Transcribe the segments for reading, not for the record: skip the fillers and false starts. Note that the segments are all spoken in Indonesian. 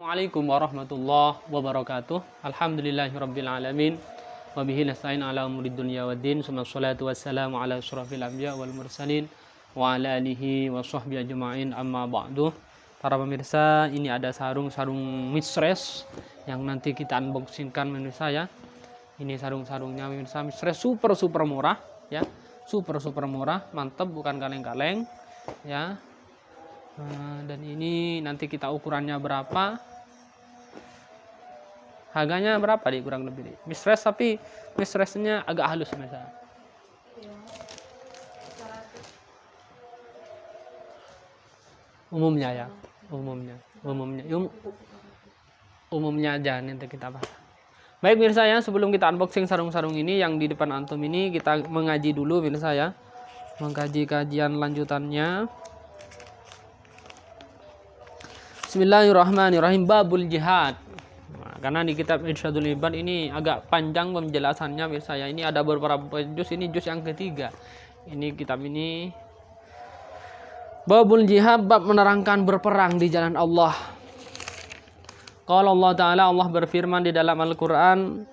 Assalamualaikum warahmatullahi wabarakatuh. Alhamdulillahirabbil alamin. Wa bihi nasta'in ala umuri dunya waddin. Wassalatu wassalamu ala asyrafil anbiya wal mursalin wa ala alihi wa sahbihi ajma'in. Amma ba'du. Para pemirsa, ini ada sarung-sarung misres yang nanti kita unboxingkan pemirsa ya. Ini sarung-sarungnya pemirsa, misres super murah ya. Super murah, mantap, bukan kaleng-kaleng ya. Dan ini nanti kita ukurannya berapa, harganya berapa di kurang lebih misres, tapi misresnya agak halus misalnya. Umumnya ya, umumnya aja nanti kita bahas. Baik pemirsa ya, sebelum kita unboxing sarung-sarung ini yang di depan antum ini, kita mengaji dulu pemirsa ya, mengkaji kajian lanjutannya. Bismillahirrahmanirrahim. Babul jihad. Nah, karena di kitab Irsyadul Ibad ini agak panjang penjelasannya pemirsa ya. Ini ada beberapa juz, ini juz yang ketiga. Ini kitab ini Babul jihad, bab menerangkan berperang di jalan Allah. Qala Allah Ta'ala, Allah berfirman di dalam Al-Qur'an,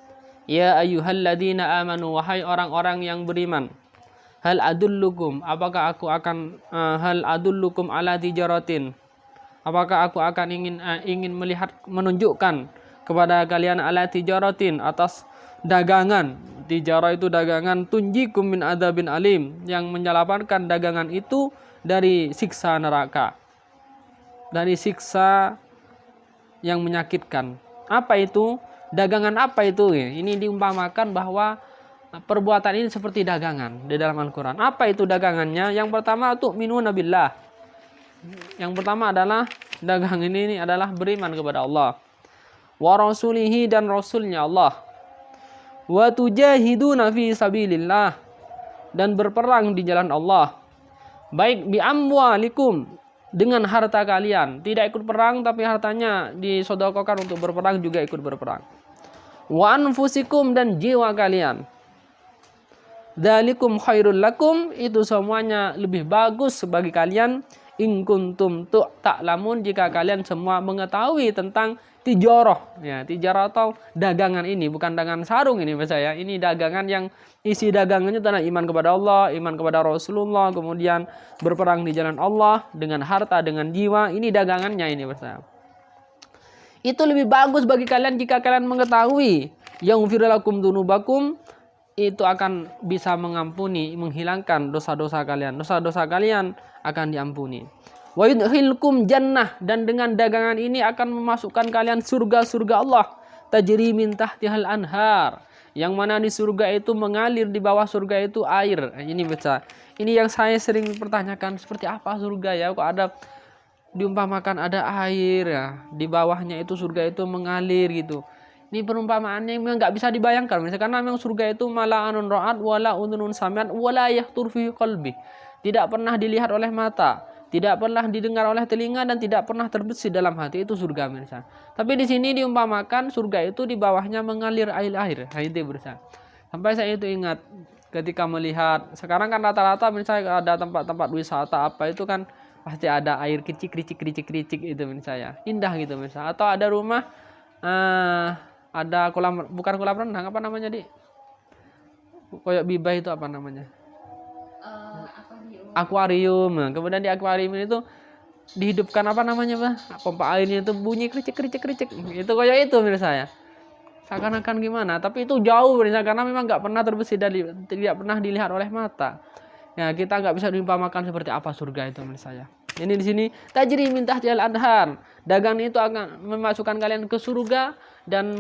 ya ayyuhalladzina amanu, wahai orang-orang yang beriman. Hal adullukum, apakah aku akan hal adullukum ala tijaratin, apakah aku akan ingin melihat, menunjukkan kepada kalian ala tijaratin, atas dagangan. Tijarah itu dagangan, tunjikum min adzabin alim, yang menyelamatkan dagangan itu dari siksa neraka, dari siksa yang menyakitkan. Apa itu? Dagangan apa itu? Ini diumpamakan bahwa perbuatan ini seperti dagangan di dalam Al-Quran. Apa itu dagangannya? Yang pertama, tu'minuna billah. Yang pertama adalah dagangan ini adalah beriman kepada Allah, wa rasulihi, dan rasulnya Allah, wa tujahiduna fi sabilillah, dan berperang di jalan Allah, baik bi amwalikum, dengan harta kalian, tidak ikut perang tapi hartanya disedekahkan untuk berperang, juga ikut berperang, wa anfusikum, dan jiwa kalian. Dzalikum khairul lakum, itu semuanya lebih bagus bagi kalian. In kuntum ta'lamun, jika kalian semua mengetahui tentang tijarah ya. Tijarah atau dagangan ini bukan dagangan sarung ini Mas saya. Ini dagangan yang isi dagangannya tentang iman kepada Allah, iman kepada Rasulullah, kemudian berperang di jalan Allah dengan harta, dengan jiwa. Ini dagangannya ini Mas saya. Itu lebih bagus bagi kalian jika kalian mengetahui. Yaghfir lakum dzunubakum, itu akan bisa mengampuni, menghilangkan dosa-dosa kalian. Dosa-dosa kalian akan diampuni. Wa yudkhilkum jannah, dan dengan dagangan ini akan memasukkan kalian surga-surga Allah. Tajri min tahtihal anhar, yang mana di surga itu mengalir, di bawah surga itu air. Ini baca. Ini yang saya sering pertanyakan, seperti apa surga ya? Kok ada diumpamakan ada air ya, di bawahnya itu surga itu mengalir gitu. Ini perumpamaannya memang nggak bisa dibayangkan, misalnya, karena memang surga itu mala anun ra'at wala unun sami'at wala yahtur fi qalbi. Tidak pernah dilihat oleh mata, tidak pernah didengar oleh telinga, dan tidak pernah terbesit dalam hati. Itu surga misalnya. Tapi di sini diumpamakan surga itu di bawahnya mengalir air. Itu bersama. Sampai saya itu ingat ketika melihat sekarang kan rata-rata misalnya ada tempat-tempat wisata apa itu kan pasti ada air kricik itu misalnya. Indah gitu misalnya. Atau ada rumah ada kolam, bukan kolam renang, apa namanya di koyok bibah itu apa namanya, akuarium. Nah, kemudian di akuarium itu dihidupkan apa namanya Pak, pompa airnya itu bunyi kricik itu koyok itu menurut saya. Seakan-akan gimana, tapi itu jauh misalnya, karena memang nggak pernah terbesit dari, tidak pernah dilihat oleh mata ya. Kita nggak bisa diumpamakan seperti apa surga itu menurut saya. Ini di sini tajri min tahtihal anhar, dagang itu akan memasukkan kalian ke surga, dan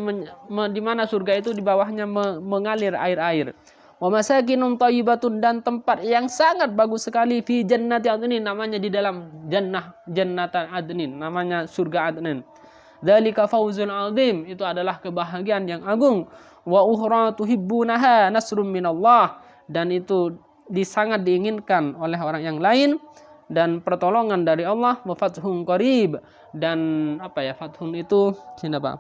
di mana surga itu di bawahnya mengalir air-air. Wa masakinun thayyibatun, dan tempat yang sangat bagus sekali, fi jannati adnin, namanya di dalam jannatan adnin, namanya surga adnin. Dzalika fawzun azim, itu adalah kebahagiaan yang agung. Wa ukhra tuhibbunaha nasrum minallah, dan itu sangat diinginkan oleh orang yang lain, dan pertolongan dari Allah. Wa fathun qarib, dan apa ya, fathun itu sini Pak,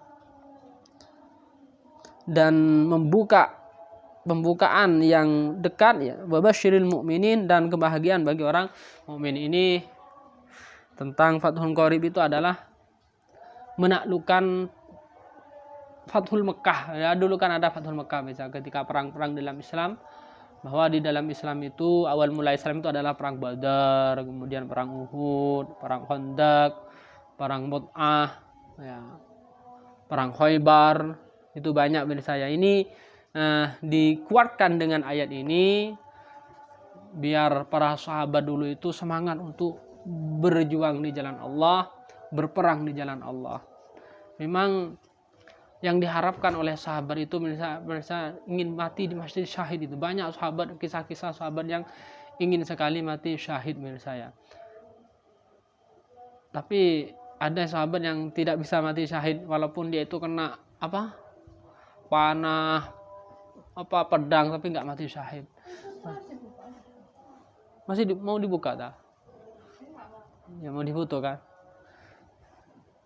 dan pembukaan yang dekat ya. Wa basyiril mu'minin, dan kebahagiaan bagi orang mukmin. Ini tentang fathun qarib itu adalah menaklukkan Fathul Mekah. Ya, dulu kan ada Fathul Mekah misalnya ketika perang-perang dalam Islam, bahwa di dalam Islam itu awal mulai Islam itu adalah perang Badar, kemudian perang Uhud, perang Khandaq, perang Mut'ah, ya, perang Khaybar, itu banyak menurut saya. Ini dikuatkan dengan ayat ini biar para sahabat dulu itu semangat untuk berjuang di jalan Allah, berperang di jalan Allah. Memang yang diharapkan oleh sahabat itu mereka ingin mati di masjid syahid itu. Banyak sahabat, kisah-kisah sahabat yang ingin sekali mati syahid menurut saya. Tapi ada sahabat yang tidak bisa mati syahid walaupun dia itu kena panah, pedang, tapi nggak mati syahid. Masih mau dibuka tak? Ya mau difoto kan?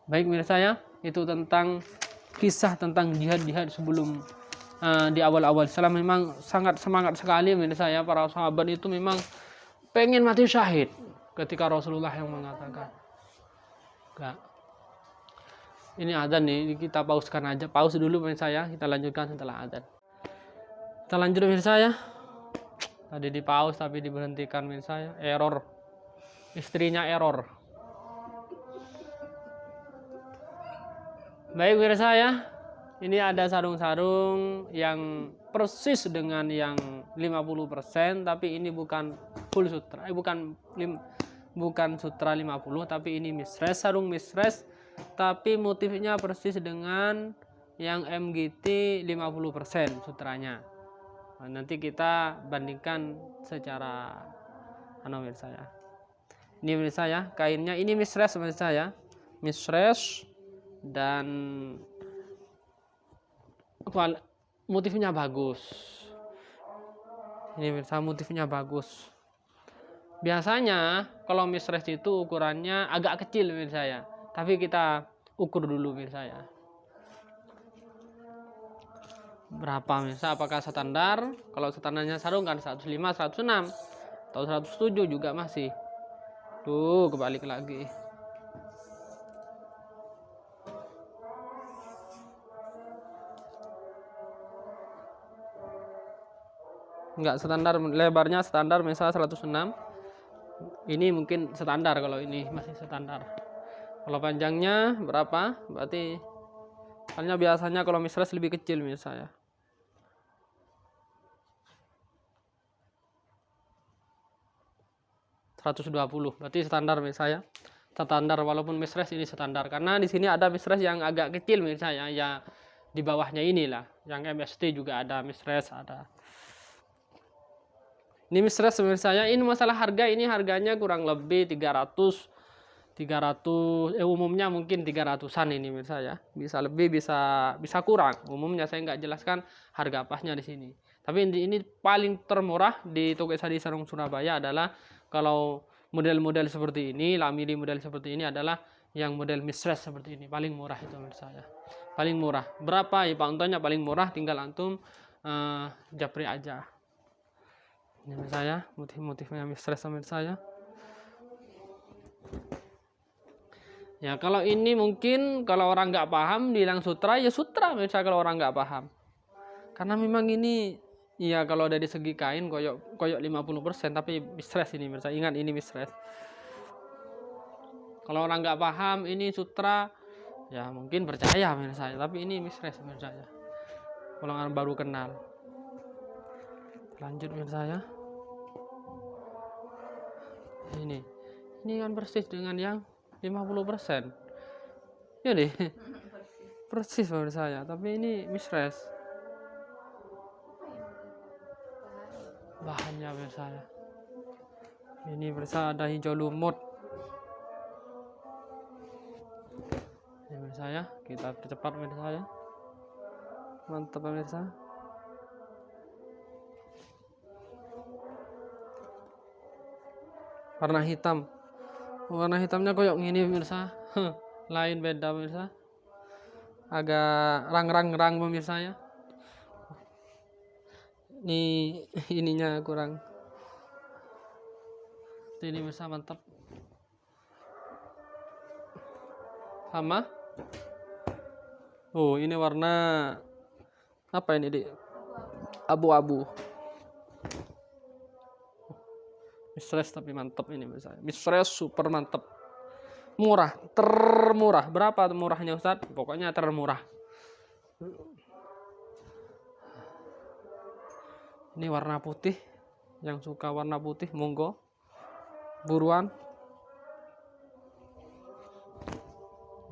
Baik menurut saya itu tentang kisah tentang jihad sebelum di awal-awal Islam. Memang sangat semangat sekali menurut saya para sahabat itu memang pengen mati syahid ketika Rasulullah yang mengatakan. Enggak. Ini adzan nih, kita pauskan aja. Pause dulu menurut saya, kita lanjutkan setelah adzan. Kita lanjut menurut saya. Tadi di pause tapi diberhentikan menurut saya. Error. Istrinya error. Baik menurut saya, ini ada sarung-sarung yang persis dengan yang 50%, tapi ini bukan full sutra, bukan sutra 50, tapi ini misres, sarung misres, tapi motifnya persis dengan yang MGT 50% sutranya. Nah, nanti kita bandingkan secara menurut saya. Ini menurut saya kainnya ini misres menurut saya, misres dan motifnya bagus. Ini menurut saya motifnya bagus. Biasanya kalau misres itu ukurannya agak kecil menurut saya, tapi kita ukur dulu menurut saya. Berapa misalnya, apakah standar? Kalau standarnya sarung kan 105, 106 atau 107 juga masih. Tuh kebalik lagi. Enggak standar, lebarnya standar misalnya 106. Ini mungkin standar, kalau ini masih standar. Kalau panjangnya berapa? Berarti soalnya biasanya kalau misres lebih kecil misalnya. 120, berarti standar misalnya. Standar walaupun misres ini standar, karena di sini ada misres yang agak kecil misalnya, ya di bawahnya inilah. Yang MST juga ada misres, ada. Ini misres misalnya, ini masalah harga, ini harganya kurang lebih 300 umumnya mungkin 300-an ini misalnya. Bisa lebih, bisa kurang. Umumnya saya nggak jelaskan harga pasnya di sini. Tapi ini paling termurah di Toko Sadi Sarung Surabaya adalah kalau model-model seperti ini, lamili model seperti ini adalah yang model misres seperti ini. Paling murah itu menurut saya. Paling murah. Berapa ya Pak Untonya paling murah, tinggal antum japri aja. Ini menurut saya, motif-motifnya misres menurut saya. Ya kalau ini mungkin kalau orang nggak paham bilang sutra, ya sutra misalnya kalau orang nggak paham. Karena memang ini ya kalau dari segi kain koyok 50%, tapi misres ini misalnya. Ingat ini misres. Kalau orang nggak paham ini sutra, ya mungkin percaya menurut saya, tapi ini misres menurut saya. Kalau orang baru kenal. Lanjut menurut saya. Ini kan persis dengan yang 50%. Ya deh. Persis menurut saya, tapi ini misres. Bahannya menurut saya. Ini bersama ada hijau lumut. Ini menurut saya, kita percepat menurut saya. Mantap pemirsa. Warna hitam. Warna hitamnya koyok gini pemirsa. Lain beda pemirsa. Agak rang-rang pemirsa ya. Ininya kurang. Ini pemirsa mantap. Sama Oh, ini warna apa ini, Dik? Abu-abu. Mistress tapi mantap ini misalnya. Mistress super mantap. Murah, termurah. Berapa murahnya Ustaz? Pokoknya termurah. Ini warna putih. Yang suka warna putih monggo. Buruan.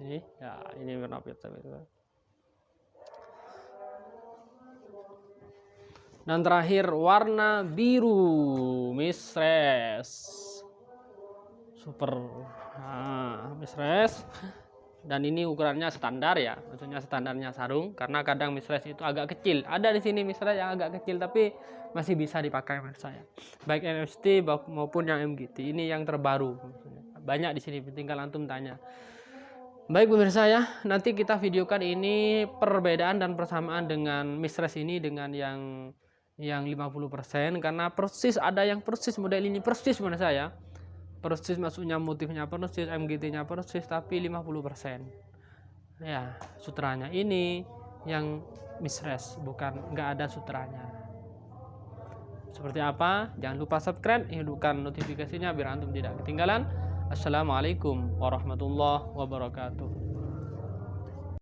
Ini ya, ini warna putih itu. Dan terakhir warna biru, Mistress. Super. Nah, Mistress. Dan ini ukurannya standar ya, maksudnya standarnya sarung, karena kadang Mistress itu agak kecil. Ada di sini Mistress yang agak kecil tapi masih bisa dipakai menurut saya. Baik NXT maupun yang MGT. Ini yang terbaru. Banyak di sini, tinggal antum tanya. Baik pemirsa ya, nanti kita videokan ini perbedaan dan persamaan dengan Mistress ini dengan yang 50%, karena persis ada yang persis model ini persis menurut saya. Persis maksudnya motifnya persis, MGT-nya persis, tapi 50%. Ya, sutranya ini yang Mistress, bukan nggak ada sutranya. Seperti apa? Jangan lupa subscribe, hidupkan notifikasinya biar antum tidak ketinggalan. Assalamualaikum warahmatullahi wabarakatuh.